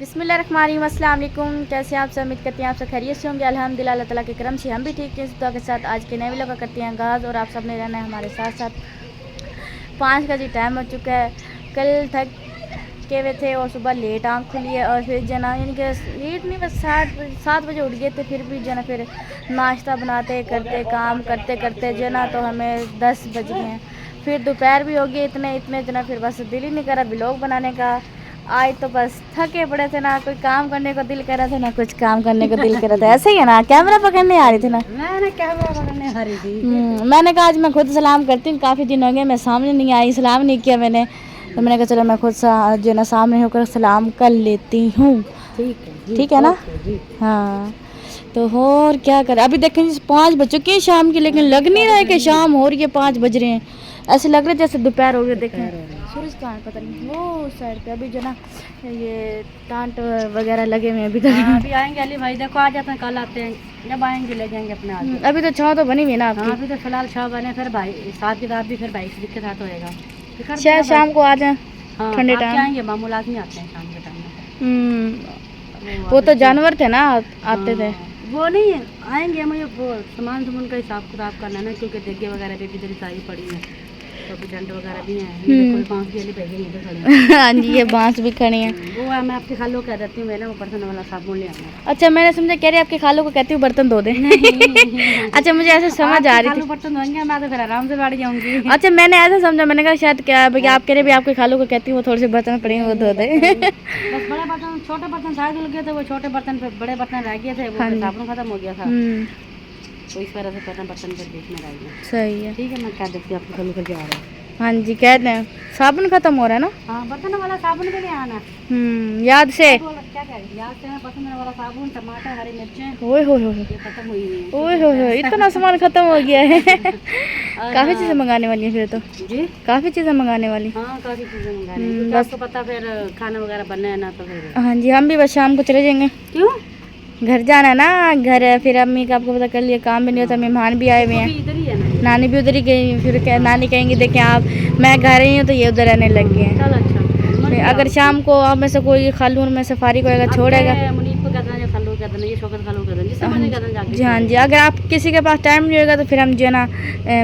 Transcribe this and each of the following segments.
बिस्मिल्लाहिर्रहमानिर्रहीम, अस्सलाम वालेकुम। कैसे हैं आप सब? उम्मीद करती हैं आप सब खैरियत से होंगे। अल्हम्दुलिल्लाह, अल्लाह ताला के करम से हम भी ठीक हैं। इस दुआ के साथ आज के नए वीडियो का करते हैं आगाज़ और आप सब ने रहना है हमारे साथ साथ। 5 का जी टाइम हो चुका है। कल थक के हुए थे और सुबह लेट आँख खुली है और फिर जना यानी कि लेट नहीं, बस 7 बजे उठ गए थे। फिर भी जना फिर नाश्ता बनाते करते काम करते करते जना तो हमें 10 बज गए हैं। फिर दोपहर भी हो गई इतने जना, फिर बस दिल ही नहीं करा व्लॉग बनाने का। आज तो बस थके पड़े थे, ना कोई काम करने को दिल कर रहा था ना कुछ काम करने को दिल कर रहा था। ऐसे ही है ना, कैमरा पकड़ने आ रही थी ना, मैंने कैमरा पकड़ने आ रही थी। मैंने कहा आज मैं खुद सलाम करती हूँ। काफ़ी दिन हो गए मैं सामने नहीं आई, सलाम नहीं किया मैंने, तो मैंने कहा चलो मैं खुद जो ना सामने होकर सलाम कर लेती हूँ। ठीक है ना। हाँ तो और क्या करें, अभी देखें 5 बज चुके हैं शाम की, लेकिन लग नहीं रहा है कि शाम हो रही है। 5 बज रहे हैं, ऐसे लग रहा है जैसे दोपहर हो गए। देखें सूरज कहाँ है पता नहीं, वो साइड पे अभी जो ना ये टांट वगैरह लगे हुए हैं अभी तक। अभी आएंगे अली भाई, देखो आ जाते हैं, कल आते हैं, जब आएंगे ले जाएंगे अपने हाथ। अभी तो छाँव तो बनी हुई है ना आपकी। हाँ अभी तो फिलहाल छाव बने, फिर भाई साथ के साथ भी फिर भाई के साथ होएगा। शायद शाम को आ जाए ठंडे टाइम टाइम। आएंगे, मामूल आदमी आते हैं शाम के टाइम। वो तो जानवर थे ना आते थे। वो नहीं आएंगे, हमें वो सामान का हिसाब किताब करना है ना, क्योंकि देगे वगैरह भी इधर सारी पड़ी है, तो टेंट वगैरह भी हैं। कोई बांस भी अली भाई इधर खड़े। हाँ जी, ये बांस भी खड़ी हैं। वो है, मैं आपके खालों कह देती हूँ, मैंने वो बर्तन वाला साबुन ले आना। अच्छा मैंने समझा कह रही आपके खालों को कहती हूँ बर्तन धो दे। अच्छा मुझे ऐसे समझ आ रही थी बर्तन धोएंगे, मैं तो फिर आराम से बैठ जाऊंगी। अच्छा मैंने ऐसा समझा, मैंने कहा शायद क्या भैया आप कह रहे भी आपके खालों को कहती हूँ वो थोड़े से बर्तन पड़े हैं वो धो दे। बस बड़े बर्तन, छोटे बर्तन सारे धुल गए थे, वो छोटे बर्तन पे बड़े बर्तन रह गए थे, वो साबुन खत्म हो गया था, तो इस वजह से पता बर्तन के बीच में रह गया। सही है, ठीक है, मैं कह देती हूँ आपको खाली करके आ रहा है। हाँ जी कह दें साबुन खत्म हो रहा है ना। हाँ बर्तन वाला साबुन के लिए आना। याद से क्या कह रही याद से बर्तन वाला साबुन, टमाटर, हरी मिर्चें, ओए हो ये खत्म हुई है। ओए हो इतना सामान खत्म हो गया है। काफ़ी चीज़ें मंगाने वाली हैं फिर तो जी, काफ़ी चीज़ें मंगाने वाली। हाँ काफ़ी चीज़ें मंगाने, बस आपको पता फिर खाना वगैरह बनना है ना, तो फिर हाँ जी हम भी बस शाम को चले जाएंगे। क्यों घर जाना है ना, घर फिर अम्मी का आपको पता कर लिया काम भी नहीं होता, मेहमान भी आए हुए हैं, इधर ही है ना, नानी भी उधर ही गई। फिर नानी कहेंगे देखें आप मैं घर ही हूँ तो ये उधर रहने लग गए हैं। चल अच्छा, अगर शाम को आप में से कोई खालू में से फारिग होएगा छोड़ेगा। मुनीब को कहना, या खालू कहना, ये शौकत खालू कहना, जिससे मैंने कहना जाके। जी हाँ जी, अगर आप किसी के पास टाइम नहीं होगा तो फिर हम जो है ना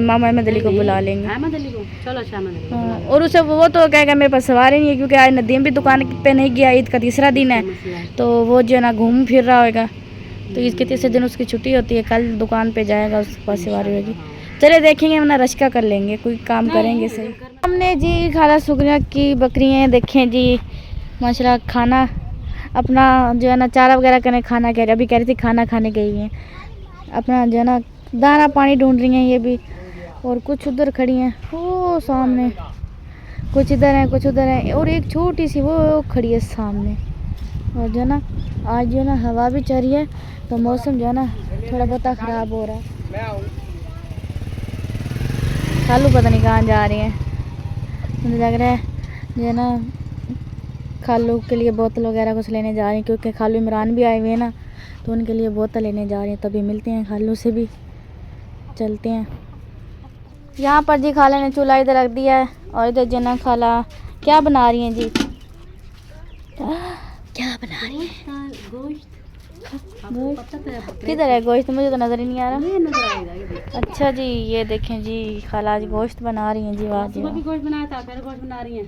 मामा अहमद अली को बुला लेंगे। अहमद अली को, चलो अच्छा अहमद अली को बुला लेंगे। और उसे वो तो कहेगा मेरे पास सवारी नहीं है, क्योंकि आज नदीम भी दुकान पे नहीं गया, ईद का तीसरा दिन है, तो वो जो है ना घूम फिर रहा होगा, तो ईद के तीसरे दिन उसकी छुट्टी होती है, कल दुकान पे जाएगा, उसके पास सवारी होगी। चले देखेंगे, वरना रश्का कर लेंगे, कोई काम करेंगे सही। हमने जी खाला सुगना की बकरियाँ देखें जी माशाल्लाह, खाना अपना जो है ना चारा वगैरह करने खाना कह रही, अभी कह रही थी खाना खाने गई हुई हैं, अपना जो है ना दाना पानी ढूंढ रही हैं ये भी। और कुछ उधर खड़ी हैं वो सामने, कुछ इधर हैं कुछ उधर हैं, और एक छोटी सी वो खड़ी है सामने। और जो है ना आज जो है ना हवा भी चल रही है, तो मौसम जो है ना थोड़ा बहुत ख़राब हो रहा है। खालू पता नहीं कहाँ जा रही हैं, मुझे लग रहा है जो है ना खालू के लिए बोतल वगैरह कुछ लेने जा रही हैं, क्योंकि खालू इमरान भी आए हुए हैं ना, तो उनके लिए बोतल लेने जा रही हैं। तभी मिलते हैं खालू से भी, चलते हैं। यहाँ पर जी खाला ने चूल्हा इधर रख दिया है, और इधर जना खाला क्या बना रही हैं जी, क्या बना रही हैं? गोश्त। किधर है गोश्त? मुझे तो नज़र ही नहीं आ रहा। अच्छा जी ये देखें जी खाला आज गोश्त बना रही हैं जी। वाह जी गोश्त बनाया था, फिर गोश्त बना रही हैं,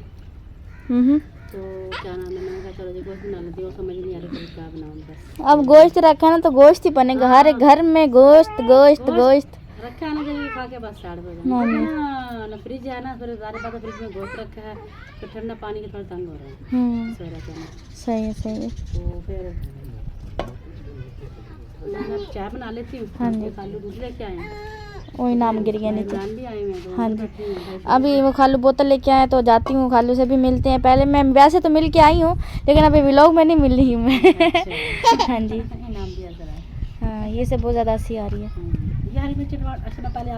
तो क्या नाम है, मैंने कहा चलो जी गोश्त बना लेती हूँ, समझ नहीं आ रही क्या बनाऊँ बस। अब गोश्त रखा ना तो गोश्त ही बनेगा, हर एक घर में गोश्त गोश्त गोश्त रखा है ना, जब खा के बस स्टार्ट हो जाए ना। फ्रिज है ना, फिर ज़्यादा बात फ्रिज में गोश्त रखा है, फिर ठंडा पानी के थोड़ा तंग हो रहा है। सही है सही है। तो फिर चाय बना लेती हूँ। हाँ जी, खालू दूध लेके आए हैं, वही नाम गिर गया नीचे। भी आए हैं, तो हाँ जी अभी वो खालू बोतल लेके आए, तो जाती हूँ खालू से भी मिलते हैं। पहले मैं वैसे तो मिल के आई हूँ, लेकिन अभी व्लॉग में नहीं मिल रही हूँ मैं। हाँ जी नाम दिया जरा। हाँ ये से बहुत ज़्यादा हंसी आ रही है। हरी मिर्च अच्छा मैं पहले आ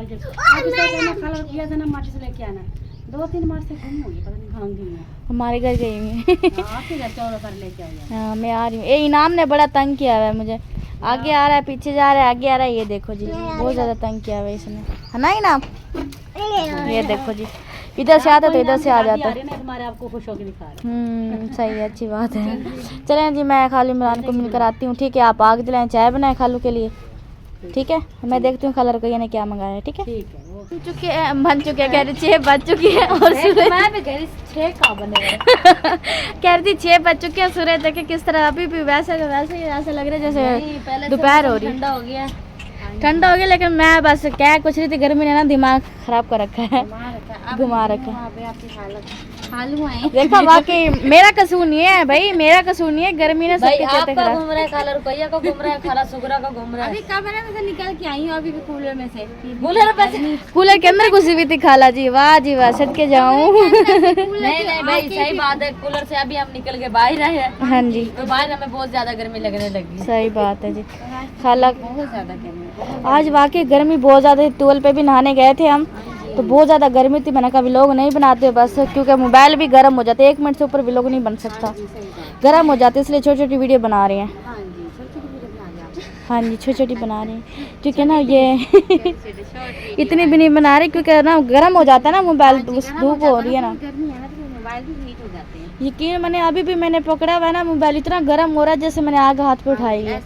खाला किया था ना, मार्च से लेके आना 2-3 मार्च से गुम हो गई, पता नहीं कहाँ गई है। हमारे घर गई हुई। आपके घर 14 पर लेके आई। हाँ मैं आ रही हूँ। ये इनाम ने बड़ा तंग किया हुआ है मुझे, आगे आ रहा है पीछे जा रहा है, आगे आ रहा है, ये देखो जी बहुत ज़्यादा तंग किया हुआ है इसने, है ना इनाम? ये देखो जी इधर से आता तो इधर से आ जाता। हमारे आपको खुश होकर दिखा रहे सही है, अच्छी बात है। चलें जी, मैं खालू इमरान को मिलकर आती हूँ, ठीक है? आप आग दिलाएं, चाय बनाएं खालू के लिए, ठीक है? मैं देखती हूँ खाला रकैया ने क्या मंगाया है, ठीक है? ठीक है। बन चुके हैं, कह रही 6 बज चुकी है और मैं भी कह रही 6 का बनेगा। कह रही थी 6 बज चुके हैं। सूरज देखे किस तरह अभी भी वैसे ही ऐसा लग रहा है जैसे दोपहर हो रही है। ठंडा हो गया, ठंडा हो गया, लेकिन मैं बस क्या कुछ रही थी, गर्मी ने ना दिमाग खराब कर रखा है, घुमा रखा है। खालू आए देखा, वाकई मेरा कसूर नहीं है भाई, मेरा कसूर नहीं है, गर्मी ने सबके चलते आपका खराब। घूम रहा है, खाला रुपया का घूम रहा है, खाला सुगरा का घूम रहा है। अभी कब है मैं निकल के आई हूँ अभी भी कूलर में से। कूलर में कूलर के अंदर घुसी हुई थी खाला जी। वाह जी वाह, सद के जाऊँ। नहीं भाई, सही बात है, कूलर से अभी हम निकल के बाहर आए हैं। हाँ जी, तो बाहर हमें बहुत ज्यादा गर्मी लगने लगी। सही बात है जी। खाला बहुत ज्यादा गर्मी, आज वाकई गर्मी बहुत ज़्यादा थी। ट्यूबवेल पे भी नहाने गए थे हम, तो बहुत ज़्यादा गर्मी थी। मैंने कहा व्लॉग नहीं बनाते बस, क्योंकि मोबाइल भी गर्म हो जाते, 1 मिनट से ऊपर व्लॉग नहीं बन सकता, गर्म हो जाते, इसलिए छोटी छोटी वीडियो बना रहे हैं। हाँ जी, छोटी छोटी बना रहे हैं, क्योंकि ना ये इतनी भी नहीं बना रही, क्योंकि ना गर्म हो जाता है ना मोबाइल, धूप हो रही है ना। मोबाइल भी हीट हो जाते हैं। यकीन मैंने अभी भी मैंने पकड़ा हुआ है ना मोबाइल, इतना गर्म हो रहा है जैसे मैंने आग हाथ पे उठाई है,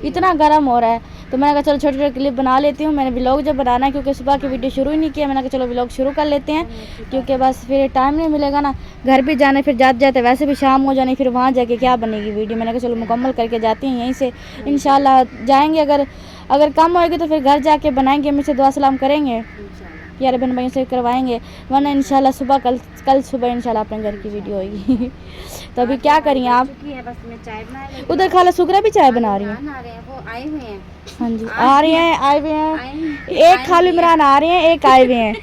इतना गर्म हो रहा है। तो मैंने कहा चलो छोटे छोटे क्लिप बना लेती हूँ। मैंने व्लॉग जब बनाना है, क्योंकि सुबह की वीडियो शुरू ही नहीं किया, मैंने कहा चलो व्लॉग शुरू कर लेते हैं, क्योंकि बस फिर टाइम नहीं मिलेगा ना, घर भी जाना, फिर जाते जाते वैसे भी शाम हो जानी, फिर वहाँ जाके क्या बनेगी वीडियो। मैंने कहा चलो मुकम्मल करके जाती हैं यहीं से, इंशाल्लाह जाएंगे। अगर कम होएगी तो फिर घर जाके बनाएंगे, मुझसे दुआ सलाम करेंगे, प्यारे बहन भाइयों से करवाएंगे, वरना इंशाल्लाह सुबह कल सुबह इंशाल्लाह अपने घर की वीडियो होगी। तो अभी क्या करिए आप? बस मैं चाय बना, उधर खाला सुगरा भी चाय बना रही है। वो आए हुए हैं। हाँ जी, आ रहे हैं, आए हुए हैं। एक खालू इमरान आ रहे हैं, एक आए हुए हैं।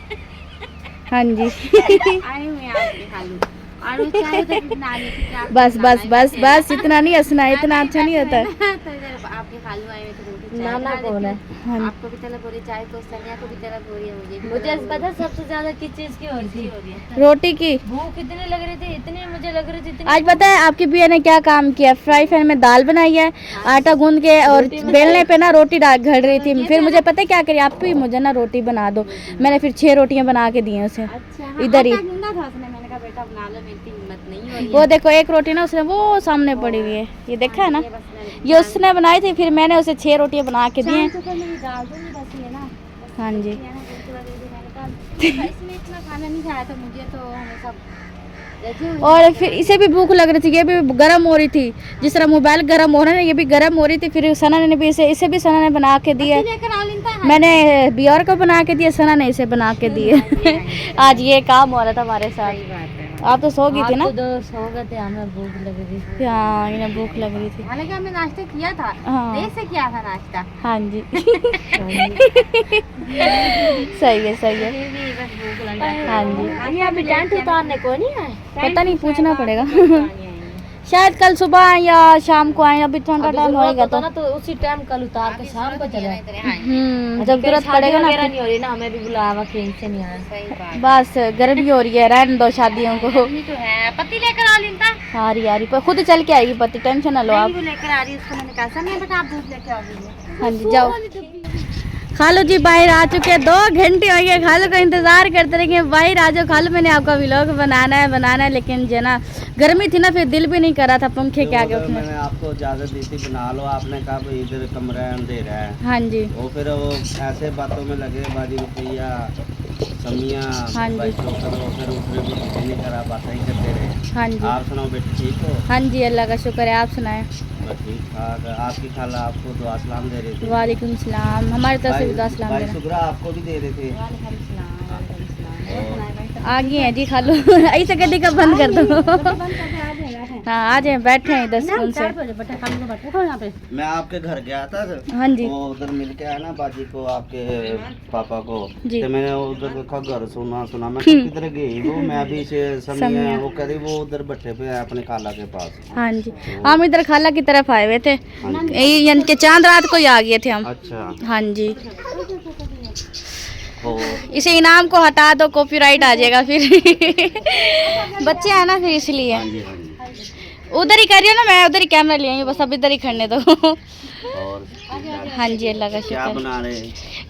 हाँ जी। आए हुए हैं आपके खालू, और वो चाय तो बना लेती थी। बस बस बस बस, इतना नहीं हंसना, इतना अच्छा नहीं होता है। तो इधर आपके खालू आए हुए थे, उनकी चाय बना कौन है? देती। हाँ जी। आपको भी तलब हो रही चाय, तो सनिया को भी तलब हो रही है, मुझे पता है सबसे ज्यादा किस चीज की हो रही है, रोटी की। भूख इतनी लग रही थी, इतनी मुझे लग रही थी। आज पता है आपकी बिया ने क्या काम किया? फ्राई पैन में दाल बनाई है, आटा गूंद के, और बेलने पे ना रोटी घड़ रही थी। फिर मुझे पता है क्या करी, आप भी मुझे ना रोटी बना दो। मैंने फिर 6 रोटियां बना के दी हैं उसे, इधर ही। मैंने कहा बेटा बना लो, मेरी हिम्मत नहीं हो रही। वो देखो एक रोटी ना उसने वो सामने पड़ी हुई है, ये देखा है ना, ये उसने बनाई थी, फिर मैंने उसे 6 रोटियां बना के दी हैं। हाँ जी। इसमें इतना खाना नहीं खाया था मुझे, तो हमें सब और फिर इसे भी भूख लग रही थी, ये भी गर्म हो रही थी, जिस तरह मोबाइल गर्म हो रहा है ना, ये भी गर्म हो रही थी। फिर सना ने भी इसे भी सना ने बना के दिया, मैंने बियर को बना के दिया, सना ने इसे बना के दिए। आज ये काम हो रहा था हमारे साथ। आप तो सो गई थी ना? सो गए थे, हमें भूख लग रही थी। हाँ, इन्हें भूख लग रही थी। हालांकि हमने नाश्ता किया था, हाँ। देर से किया था नाश्ता। हाँ जी। सही है, सही है। बस भूख लग रहा है। हाँ जी। ये अभी टेंट उतारने को नहीं आए, पता नहीं, पूछना पड़ेगा। शायद कल सुबह या शाम को आए, अभी ठंडा टाइम होएगा तो ना, तो उसी टाइम कल उतार के शाम को चले। जब जरूरत पड़ेगा ना। नहीं हो रही ना, हमें भी बुलावा कहीं से नहीं आया। सही बात। बस गर्मी हो रही है, रहने दो शादियों को। तो है, पति लेकर आ लिंदा। आ रही पर खुद चल के आएगी पति, टेंशन ना लो आप। लेकर आ रही, उसको मैंने कहा समय बेटा आप दूध लेकर आ जाइए। हाँ जी, जाओ। खालू जी बाहर आ चुके हैं, 2 घंटे हो गए, खालू का इंतजार करते रहे कि बाहर आ जाओ खालू, मैंने आपका व्लॉग बनाना है, लेकिन जो ना गर्मी थी ना, फिर दिल भी नहीं कर रहा था पंखे के आगे उठने। मैंने आपको इजाजत दी थी बना लो, आपने कहा भाई इधर कमरा अंधेरा है। हाँ जी। वो फिर वो ऐसे बातों में लगे, बाजी रुपया समिया, हाँ जी। भाई चौकर, वो फिर उसने भी किसी नहीं करा, बातें ही करते रहे। हाँ जी। आप सुनाओ बेटी, ठीक हो? हाँ जी, अल्लाह का शुक्र है, आप सुनाएं। बस ठीक ठाक। आपकी खाला आपको दुआ सलाम दे रही थी। वालेकुम सलाम, हमारी तरफ से भी दुआ सलाम भाई देना। सुगरा आपको भी दे रहे थे। आ गए हैं जी खालू। ऐसे गड्डी का बंद कर दो। हाँ, आ जाए, बैठे हैं 10 मिनट से। मैं आपके घर गया था, हाँ जी। वो उधर मिल के आया ना बाजी को, आपके पापा को। जी। तो मैंने उधर देखा घर, सुना मैं किधर गई वो, मैं भी से समय वो करी, वो उधर भट्टे पे है अपने खाला के पास। हाँ जी, हम इधर खाला की तरफ आए हुए थे, यानी कि चांद रात को ही आ गए थे हम। अच्छा। हाँ जी। हो इसे इनाम को हटा दो, कॉपीराइट आ जाएगा फिर। बच्चे हैं ना, फिर इसलिए। हाँ जी, हाँ जी। उधर ही कर रही हो ना, मैं उधर ही कैमरा ले आई हूँ, बस अब इधर ही खड़ने दो। और हाँ जी, अल्लाह का क्या शुक्र। बना रहे?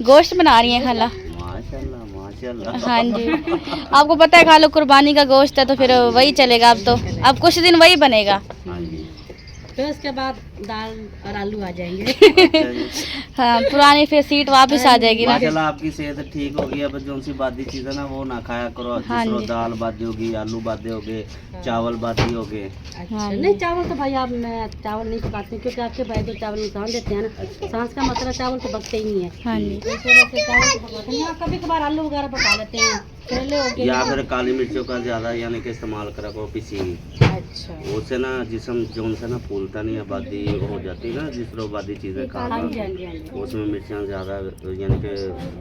गोश्त बना रही है खाला। माशाल्लाह माशाल्लाह। माशाल्लाह। हाँ जी, आपको पता है खालू कुर्बानी का गोश्त है तो फिर वही चलेगा। अब तो अब कुछ दिन वही बनेगा। हाँ जी। फिर उसके बाद दाल और आलू आ जाएंगे। अच्छा जी। हाँ, पुरानी फिर सीट वापस आ जाएगी ना। माशाल्लाह आपकी सेहत ठीक होगी। अब जो सी बादी चीज है ना वो ना खाया करो। हाँ जिसरो जी। दाल बादी होगी, आलू बादे हो गए, चावल बादी हो गए। अच्छा हाँ नहीं चावल तो भाई आप मैं चावल नहीं पकाती हूँ क्योंकि आपके भाई तो चावल नुकसान देते हैं ना। सांस का मतलब चावल तो पकते ही नहीं है। हाँ जी। इस वजह से चावल तो पकाते हैं। हाँ, कभी कभार आलू वगैरह पका लेते हैं, करेले हो गए। या फिर काली मिर्चों का ज्यादा यानी कि इस्तेमाल करा करो पिसी हुई। अच्छा उससे ना जिसम जोन से ना फूलता नहीं, आबादी हो जाती ना जिसरो आबादी चीजें खा हाँ जी हाँ जी हाँ जी। उसमें मिर्चियाँ ज़्यादा यानी कि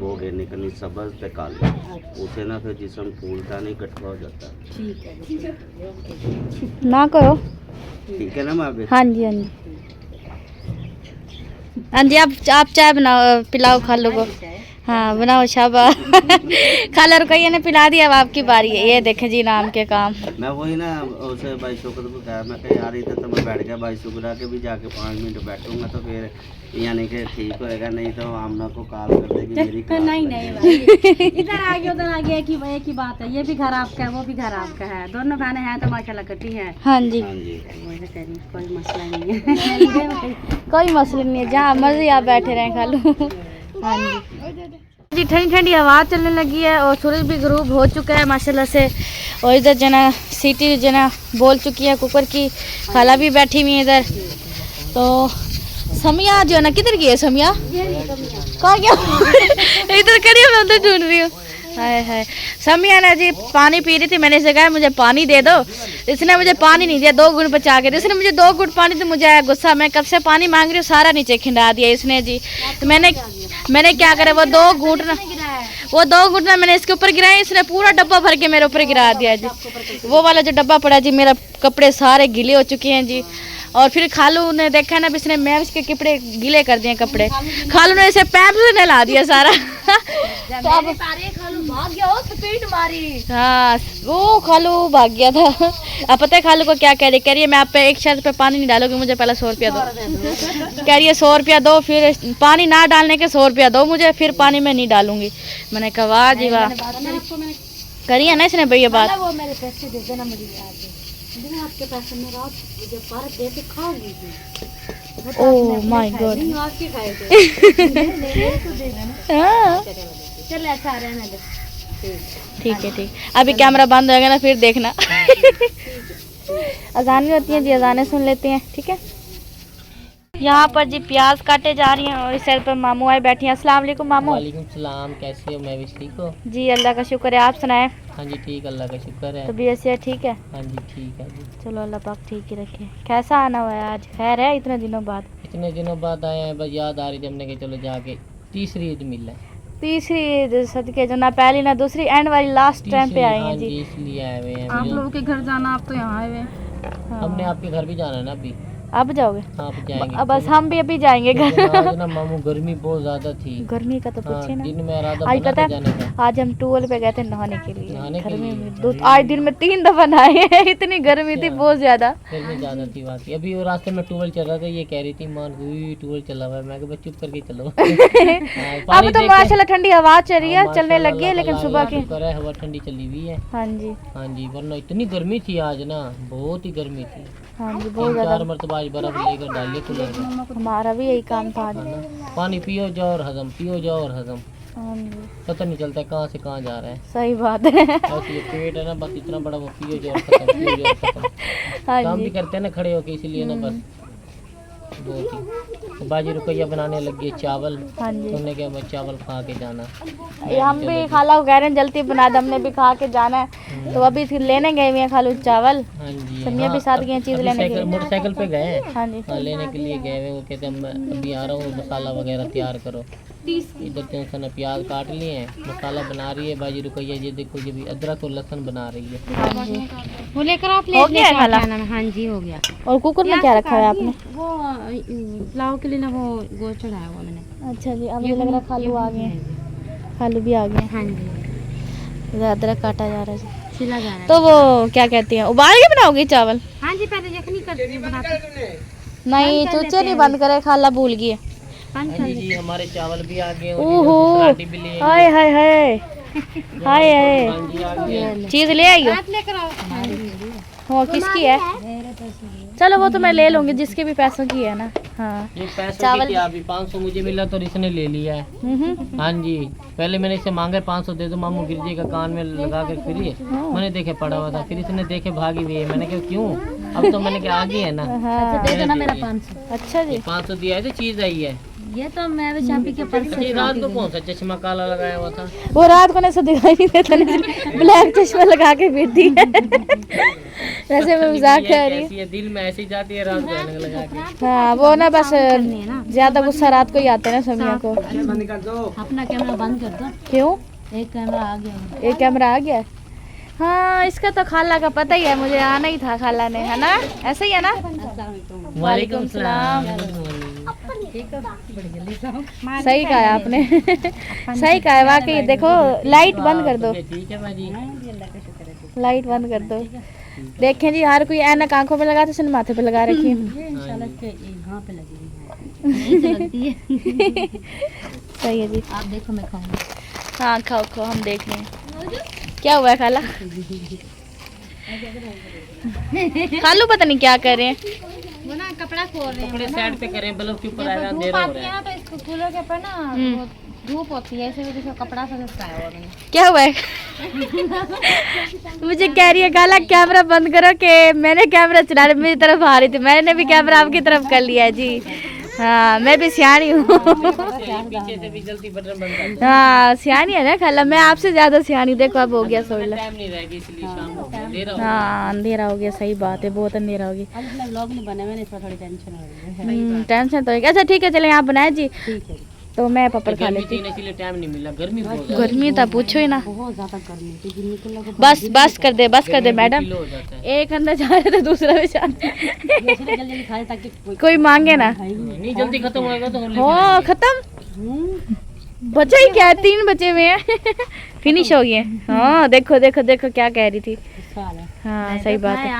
वो गिरने करनी सब्ज पे काली, उसे ना फिर जिसम फूलता नहीं, गठवा हो जाता। ठीक है जी। ना करो। ठीक है ना माँ बे? हाँ जी, हाँ जी। हाँ जी, आप चाय बनाओ, पिलाओ खालू को। हाँ बनाओ, शाबाश। खाला रुकैया ने पिला दिया। अब आपकी बारी है। ये देखें जी नाम के काम। मैं वही ना उसे भाई शुक्र को कहा, मैं कहा यार इधर तो मैं बैठ गया भाई शुक्र के भी जाके 5 मिनट बैठूंगा तो फिर यानी कि ठीक होएगा, नहीं तो आमना को कॉल कर देगी मेरी क्लास नहीं लग नहीं जाएगी। भाई इधर आ गया उधर आ गया कि एक ही बात है। ये भी घर आपका है वो भी घर आपका है, दोनों बहनें हैं तो माशाल्लाह कटी है। हाँ जी, हाँ जी। वही कह रही हूँ, कोई मसला नहीं है। कोई मसला नहीं है, जहाँ मर्जी आप बैठे रहें खालू। हाँ जी, ठंडी ठंडी हवा चलने लगी है और सूरज भी गरूब हो चुका है माशाल्लाह से। और इधर जना सीटी जना बोल चुकी है कुकर की। खाला भी बैठी हुई है इधर। तो समिया जो है ना, किधर गई है समिया? कहाँ गया? इधर करिए, मैं उधर ढूंढ रही हूँ। हाय हाय, समिया ने जी पानी पी रही थी। मैंने इसे कहा मुझे पानी दे दो, इसने मुझे पानी नहीं दिया। 2 घुट बचा के इसने मुझे 2 घुट पानी, तो मुझे आया गुस्सा। मैं कब से पानी मांग रही हूँ, सारा नीचे खिंडा दिया इसने जी। तो मैंने क्या करा, वो 2 घुट ना मैंने इसके ऊपर गिराया, इसने पूरा डब्बा भर के मेरे ऊपर गिरा दिया जी। वो वाला जो डब्बा पड़ा जी, मेरा कपड़े सारे गीले हो चुके हैं जी। और फिर खालू ने देखा ना, इसने मैं इसके कपड़े गीले कर दिए कपड़े। खालू ने इसे पैप से नहला दिया सारा। तो अब खालू भाग गया, वो स्पीड मारी। हाँ, वो खालू भाग गया था। अब पता है खालू को क्या कह रही है, मैं आप पे 1 शर्त पे पानी नहीं डालोगी, मुझे पहले 100 रुपया दो। कह रही है 100 रुपया दो, फिर पानी ना डालने के 100 रुपया दो मुझे, फिर पानी में नहीं डालूंगी। मैंने कहा वाह जी वाह, करिए ना इसने भैया बात। वो मेरे पैसे दे देना मुझे आज। आपके पैसे में रात जो पार्क दे के खाओगी। Oh my God. नहीं आपके खाए थे। हाँ चल अच्छा रहने दे। ठीक है, ठीक। अभी कैमरा बंद होगा ना, फिर देखना। अजान भी होती है जी, अजानें सुन लेते हैं, ठीक है। यहाँ पर जी प्याज काटे जा रही हैं और इस साइड पर मामू आए बैठी हैं। अस्सलाम वालेकुम मामू। वालेकुम सलाम, कैसे हो? मैं भी ठीक हूँ। जी अल्लाह का शुक्र है, आप सुनाएं। हाँ जी ठीक, अल्लाह का शुक्र है। तबीयत से ठीक है? हाँ जी ठीक है जी। चलो अल्लाह पाक ठीक ही रखे। कैसा आना हुआ है आज? खैर है इतने दिनों बाद? इतने दिनों बाद आए हैं, बस याद आ रही थी हमने कि चलो जाके तीसरी ईद मिल है। तीसरी ईद सदके जो, ना पहली ना दूसरी, एंड वाली लास्ट टाइम पे आए हाँ हैं जी, जी। इसलिए आए हुए हैं। आप लोगों के घर जाना, आप तो यहाँ आए हुए। हाँ। हमने आपके घर भी जाना है ना अभी। अब जाओगे? हाँ अब जाएंगे। अब बस हम भी अभी जाएंगे क्योंकि घर। आज ना मामू गर्मी बहुत ज्यादा थी। गर्मी का तो हाँ, पूछे ना। दिन में इरादा आज बना पता था जाने है, का। आज हम टूल पे गए थे नहाने के लिए। नहाने के गर्मी लिए? में आज दिन में 3 दफा नहाए हैं। इतनी गर्मी थी, अच्छा। बहुत ज्यादा। गर्मी ज्यादा थी बात की। अभी वो रास्ते में टूबल चल रहा था, ये कह रही थी मान टूबल चला हुआ है। मैं कहा चुप करके चलो। अब तो माशाल्लाह ठंडी हवा चल रही है, चलने लगी है, लेकिन सुबह की हवा ठंडी चली हुई है। हाँ जी, हाँ जी, वरना इतनी गर्मी थी आज ना, बहुत ही गर्मी थी। हाँ जी, बहुत 3-4 ज्यादा। मरतबा आज बर्फ लेकर डालिए कूलर में। हमारा भी यही काम था आज। है ना, पानी पियो जाओ और हजम, पियो जाओ और हजम, हाँ जी, पता नहीं चलता कहाँ से कहाँ जा रहा है। सही बात है। ऐसे ये पेट है ना बस इतना बड़ा, वो पियो जाओ और खत्म, पियो जाओ और खत्म। हाँ काम जी, भी करते हैं ना खड़े होके, इसीलिए ना बस बहुत ही। बाजी रुपया बनाने लगी है चावल। हाँ जी। उन्होंने क्या मैं चावल खा के जाना। हम भी खाला को कह रहे हैं जल्दी बना दे, हमने भी खा के जाना है। तो अभी लेने गए हुए हैं खालू चावल। हाँ जी, समिया भी साथ गई हैं चीज़ लेने के लिए। मोटरसाइकिल पे गए हैं। हाँ जी, हाँ लेने के लिए गए हुए। वो कहते हैं मैं अभी आ रहा हूँ, मसाला वगैरह तैयार करो। इधर टेंशन है, प्याज काट लिए हैं, मसाला बना रही है बाजी रुकैया। ये देखो ये भी अदरक और लहसुन बना रही है। हाँ जी। वो लेकर आप हो गया है खाला? हाँ जी हो गया। और कुकर में क्या रखा है आपने? वो पुलाव के लिए ना वो गोश्त चढ़ाया हुआ मैंने। अच्छा जी, अब मुझे लग रहा है खालू आ गए हैं। खालू भी आ गए हैं। हाँ जी, इधर अदरक काटा जा रहा है जी। सिला जा रहा है। तो वो क्या कहती हैं, उबाल के बनाओगी चावल? हाँ जी, पहले यखनी करती हूँ बनाती। नहीं, चूचे नहीं बंद करे, खाला भूल गई है। पानी हाँ जी, हमारे चावल भी आ गए और ओहो, सलाटी भी लिए। हाय हाय हाय, हाय हाय, हाँ जी आ गया। चीज ले आई हो? लेकर आओ। वो किसकी है? चलो वो तो मैं ले लूंगी, जिसके भी पैसों की है ना। हाँ ये पैसों चावल- की क्या, अभी 500 मुझे मिला तो इसने ले लिया है। हाँ जी, पहले मैंने इससे मांगे 500 दे दो मामू गिरजी का कान में लगा कर फिर मैंने देखे पड़ा हुआ था, फिर इसने देखे भागी हुई है। मैंने कहा क्यों, अब तो मैंने कहा आ गई है ना। हाँ दे देना मेरा 500। अच्छा जी, 500 दिया है तो चीज आई है। ये तो मैं भी शापी के पर्स ये रात को कौन सा चश्मा काला लगाया हुआ था? वो रात को ना ऐसा दिखाई नहीं देता नहीं, ब्लैक चश्मा लगा के फिरती है। वैसे मैं मजाक कर रही हूँ। कैसी है, दिल में ऐसी जाती है रात को ऐनक लगा के। हाँ वो ना बस ज्यादा गुस्सा रात को ही आता है ना समिया को। अपना कैमरा बंद कर दो। क्यों? एक कैमरा आ गया। एक कैमरा आ गया है? हाँ इसका तो खाला का पता ही है, मुझे आना ही था खाला ने, है ना? ऐसा ही है ना? वालेकुम सलाम। सही कहा है आपने। सही कहा है वाकई। देखो लाइट बंद कर दो, ठीक है भाजी। लाइट बंद कर दो। देखें जी, हर कोई ऐनक आंखों पे लगा तो इसने माथे पे लगा रखी है। इंशाल्लाह इसके यहाँ पे लगी है। यहीं से लगती है। सही है जी। आप देखो मैं खाऊंगी। हाँ खाओ खाओ, हम देख रहे हैं क्या हुआ है खाला। खालू पता नहीं क्या कर रहे हैं। वो ना कपड़ा खोल रहे हैं। कपड़े साइड पे करें, बल्ब के ऊपर आएगा, अंधेरा हो रहा है। ना तो इसको कूलर के ऊपर ना वो धूप होती है, इसी वजह से कपड़ा सा लटकाया हुआ मैंने। क्या हुआ है? मुझे कह रही है खाला कैमरा बंद करो कि मैंने कैमरा चला रही, मेरी तरफ आ रही थी, मैंने भी कैमरा आपकी तरफ कर लिया है जी। हाँ मैं भी सियानी हूँ। पीछे से भी जल्दी बटन बंद कर दो। हाँ सियानी है ना खाला, मैं आपसे ज्यादा सियानी। देखो अब हो गया सोलह। टाइम नहीं रहेगी इसलिए शाम को अंधेरा हो गया। हाँ अंधेरा हो गया, सही बात है, बहुत अंधेरा हो गया। आज अपना व्लॉग नहीं बना, मैंने इसमें थोड़ी टेंशन हो रही है। टेंशन तो है। अच्छा ठीक है, चले आप बनाए जी, ठीक है। तो मैं पापड़ खा गर्मी लेती थी ना, इसलिए टाइम नहीं मिला। गर्मी बहुत हूँ। ज्यादा गर्मी था पूछो ही ना। बहुत ज्यादा गर्मी थी, दिन निकल लगा। बस बस कर दे, बस कर दे मैडम। किलो हो जाता है। एक अंदर जा रहे थे, दूसरा भी जा रहे जल्दी जल्दी खाए ताकि कोई मांगे ना। नहीं जल्दी खत्म होएगा तो हम लेके हो आएंगे। खत्म, बचा ही क्या है, 3 बचे हुए हैं। फिनिश हो गए। हाँ देखो देखो देखो क्या कह रही थी। हाँ सही बात है।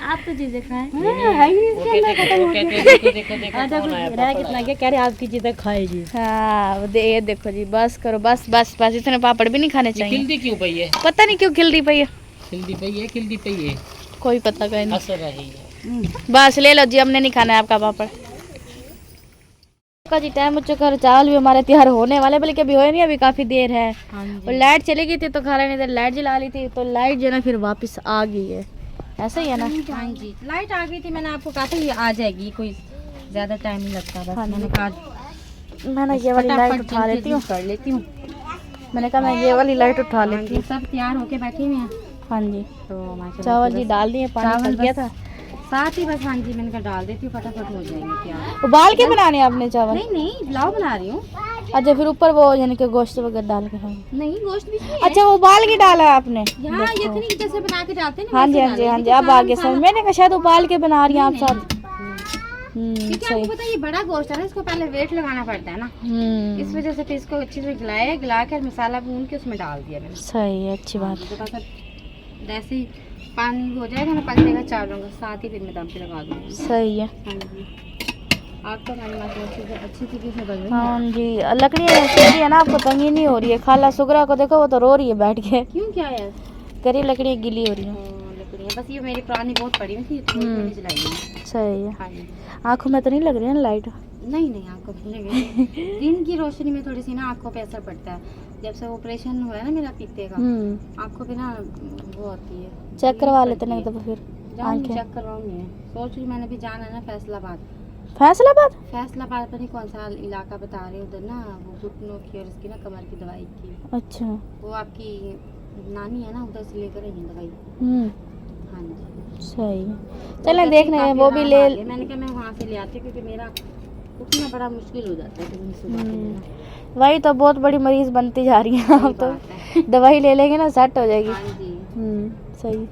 आप तो चीजें खाएं। वो कहते हैं देखो देखो देखो कौन आया पापड़ आया। कह रहे आपकी चीजें खाएगी। हाँ ये देखो जी, बस करो, बस बस बस, इतने पापड़ भी नहीं खाने ये चाहिए। खिलती क्यों पई है? पता नहीं क्यों खिल रही पई है, खिलती पई है, खिलती पई है, कोई पता का नहीं। असर रही है। बस ले लो जी, हमने नहीं खाना है आपका पापड़ का जी। टाइम हो चुका है, चावल भी हमारे तैयार होने वाले, बल्कि अभी होए नहीं, अभी काफ़ी देर है। और लाइट चली गई थी तो खा रहे नहीं थे, लाइट जला ली थी तो लाइट जो है ना फिर वापस आ गई है। ऐसा ही है ना? हाँ जी, लाइट आ गई थी, मैंने आपको कहा था ये आ जाएगी, कोई ज्यादा टाइम नहीं लगता। बस हाँ जी। मैंने कहा मैंने ये वाली लाइट उठा लेती हूँ। कर लेती हूँ। मैंने कहा मैं ये वाली लाइट उठा लेती ये हूँ। सब तैयार होके बैठे हुए हैं हाँ जी, तो माशाल्लाह चावल से जी बस डाल दिए, पानी चावल पक गया बस था। साथ ही बस। हाँ जी, मैंने कहा डाल देती हूँ, फटाफट हो जाएंगे तैयार। उबाल के बनाने हैं आपने चावल? नहीं नहीं, पुलाव बना रही हूँ। अच्छा फिर ऊपर वो यानी कि गोश्त वगैरह डाल के खाएंगे? नहीं, गोश्त भी नहीं है। अच्छा वो उबाल के डाला है आपने? यहाँ यखनी जैसे बना के डालते हैं ना, हाँ जी वैसे हाँ जी हाँ जी, डालेंगे। अब आगे समझ। मैंने कहा शायद उबाल के बना रही हैं आप साथ। क्योंकि सही। आपको पता है ये बड़ा गोश्त है ना, इसको पहले वेट लगाना पड़ता है ना, इस वजह से फिर इसको अच्छे से गलाया, गला कर मसाला भून के उसमें डाल दिया मैंने। सही है, अच्छी बात। तो बस अब जैसे ही पानी हो जाएगा ना, पक जाएगा चावलों का, साथ ही फिर मैं दम पे लगा दूँगी। सही है। हाँ जी, आप तो हमारी माशाल्लाह अच्छी तरीके से बन रही है। हाँ जी, लकड़ियाँ सूखी है ना, आपको तंगी नहीं हो रही है। खाला सुगरा को देखो, वो तो रो रही है बैठ के, क्यों, क्या है? करी लकड़ियाँ गीली हो रही हैं। लकड़ियाँ बस ये मेरी पुरानी बहुत पड़ी हुई थी, तो मैंने जलाई है। सही है। हाँ जी। आँखों में तो नहीं लग रही है ना लाइट? नहीं नहीं, आँखों पे लगे। दिन की रोशनी में थोड़ी सी ना आँखों पे असर पड़ता है। जब से ऑपरेशन हुआ है ना मेरा पीते का, आँखों पे ना वो होती है। चेक करवा लेते ना एक दफा फिर जाऊँगी, आँखें। चेक करवाऊंगी। सोच रही मैंने भी जाना है ना फैसलाबाद। फैसलाबाद? फैसलाबाद पर नहीं कौन सा इलाका बता रहे उधर ना, वो घुटनों की और इसकी ना कमर की दवाई की। अच्छा। वो आपकी नानी है ना, उधर से लेकर आई है दवाई। हाँ जी, सही है। चलें देखने हैं, वो भी ले। मैंने कहा मैं वहाँ से ले आती हूँ, क्योंकि मेरा उठना बड़ा मुश्किल हो जाता है कभी सुबह के लिए ना। वही तो, बहुत बड़ी मरीज बनती जा रही है आप तो। दवाई ले लेंगे ना सेट हो जाएगी। हाँ जी। सही।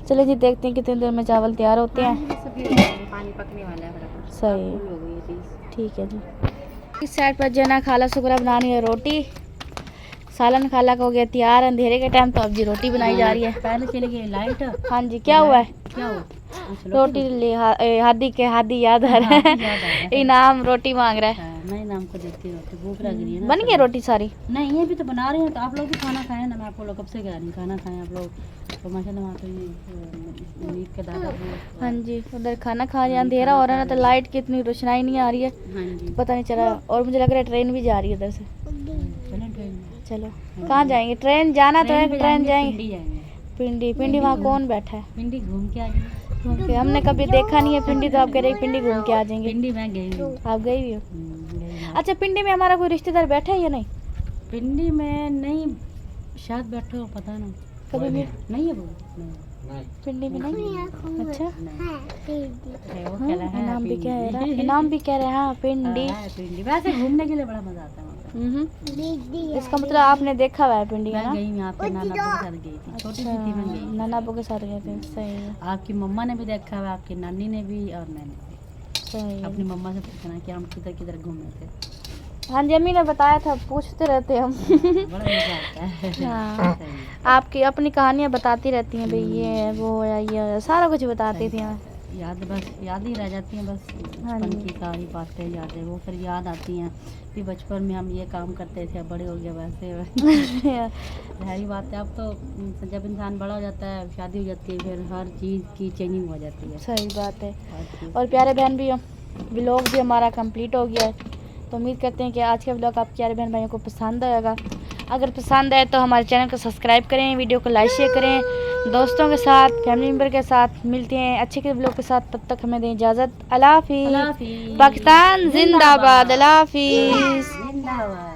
चलो जी, देखते हैं कितनी देर में चावल तैयार होते हैं। सब ये हो जाएंगे, पानी पकने वाला है फटाफट। सही है। फुल हो गई ये चीज़। ठीक है जी। इस साइड पर जो है ना खाला सुगरा बनानी है रोटी, सालन खाला का हो गया तैयार। अंधेरे के टाइम तो अब जी रोटी बनाई जा रही है। पहले चली गई लाइट। हाँ जी, क्या हुआ है? क्या हुआ? रोटी ले हादी के हादी याद आ रहा है, इनाम रोटी मांग रहा है। नहीं ना, शाम को देती हूँ रोटी, भूख लग रही है ना। बन गई रोटी सारी? नहीं, ये भी तो बना रही हूँ, तो आप लोग भी खाना खाएं ना, मैं आपको लोग कब से कह रही हूँ खाना खाएं आप लोग। तो माशाल्लाह वहाँ पे ये नींद के दादा वो। हाँ जी, उधर खाना खा रहे, अंधेरा हो रहा है ना, तो लाइट की इतनी रोशनाई नहीं आ रही है, हाँ जी, पता नहीं चला। और मुझे लग रहा है ट्रेन भी जा रही है इधर से। चलें ट्रेन में। चलो, कहाँ जाएंगे? ट्रेन जाना तो है, पे ट्रेन जाएंगे। पिंडी जाएंगे। पिंडी? पिंडी वहाँ कौन बैठा है? पिंडी घूम के आ जाएंगे। घूम के? हमने कभी देखा नहीं है पिंडी, तो आप कह रहे हैं पिंडी घूम के आ जाएंगे। पिंडी मैं गई हूँ। आप गई हुई हो? गई हूँ। अच्छा, पिंडी में हमारा कोई रिश्तेदार बैठा है या नहीं? पिंडी में नहीं, शायद बैठे हो, पता ना। कभी भी नहीं है वो, नहीं। पिंडी में नहीं? अच्छा, वो कह रहा है इनाम भी कह रहा पिंडी। इनाम भी कह रहे हैं। हाँ, पिंडी। हाँ, पिंडी वैसे घूमने के लिए बड़ा मजा आता है वहाँ पे। इसका मतलब आपने देखा हुआ है पिंडी का मैं ना? गई यहाँ पे नाना के साथ गई थी, छोटी सी थी मैं गई। नाना अबू के साथ गए थे? सही है, आपकी मम्मा ने भी देखा हुआ, आपकी नानी ने भी, और मैंने भी। सही है। अपनी मम्मा से पूछना कि हम किधर किधर घूमे थे। हाँ जी, अम्मी ने बताया था, पूछते रहते हम। बड़ा मजा आता है। हाँ, सही है। आपकी अपनी कहानियाँ बताती रहती हैं भाई, ये है, वो है, ये है, सारा कुछ बताती थी हमें। याद बस याद ही रह जाती हैं, बस हाँ बचपन जी। की सारी बातें यादें वो फिर याद आती हैं कि बचपन में हम ये काम करते थे, अब बड़े हो गए वैसे। जाहिर बात है, अब तो जब इंसान बड़ा हो जाता है, शादी हो जाती है, फिर हर चीज़ की चेंजिंग हो जाती है। सही बात है। हर चीज़। और प्यारे बहन भी व्लॉग भी हमारा कंप्लीट हो गया है, तो उम्मीद करते हैं कि आज का व्लॉग आप प्यारे बहन भाइयों को पसंद आएगा। अगर पसंद आए तो हमारे चैनल को सब्सक्राइब करें, वीडियो को लाइक शेयर करें, दोस्तों के साथ, फैमिली मेम्बर के साथ। मिलते हैं अच्छे के व्लॉग के साथ, तब तक हमें दें इजाज़त। अल्लाह हाफिज़। अल्लाह हाफिज़। पाकिस्तान जिंदाबाद। अल्लाह हाफिज़। जिंदाबाद।